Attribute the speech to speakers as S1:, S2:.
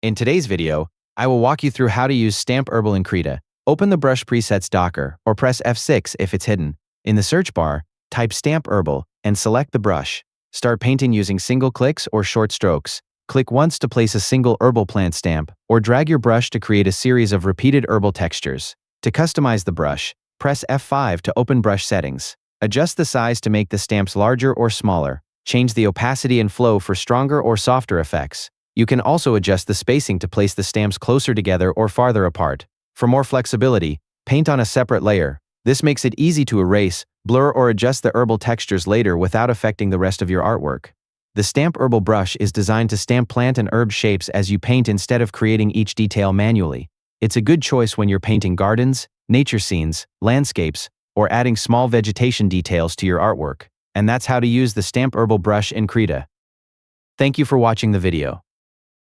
S1: In today's video, I will walk you through how to use Stamp Herbal in Krita. Open the Brush Presets docker, or press F6 if it's hidden. In the search bar, type Stamp Herbal and select the brush. Start painting using single clicks or short strokes. Click once to place a single herbal plant stamp, or drag your brush to create a series of repeated herbal textures. To customize the brush, press F5 to open brush settings. Adjust the size to make the stamps larger or smaller. Change the opacity and flow for stronger or softer effects. You can also adjust the spacing to place the stamps closer together or farther apart. For more flexibility, paint on a separate layer. This makes it easy to erase, blur, or adjust the herbal textures later without affecting the rest of your artwork. The Stamp Herbal brush is designed to stamp plant and herb shapes as you paint instead of creating each detail manually. It's a good choice when you're painting gardens, nature scenes, landscapes, or adding small vegetation details to your artwork. And that's how to use the Stamp Herbal brush in Krita. Thank you for watching the video.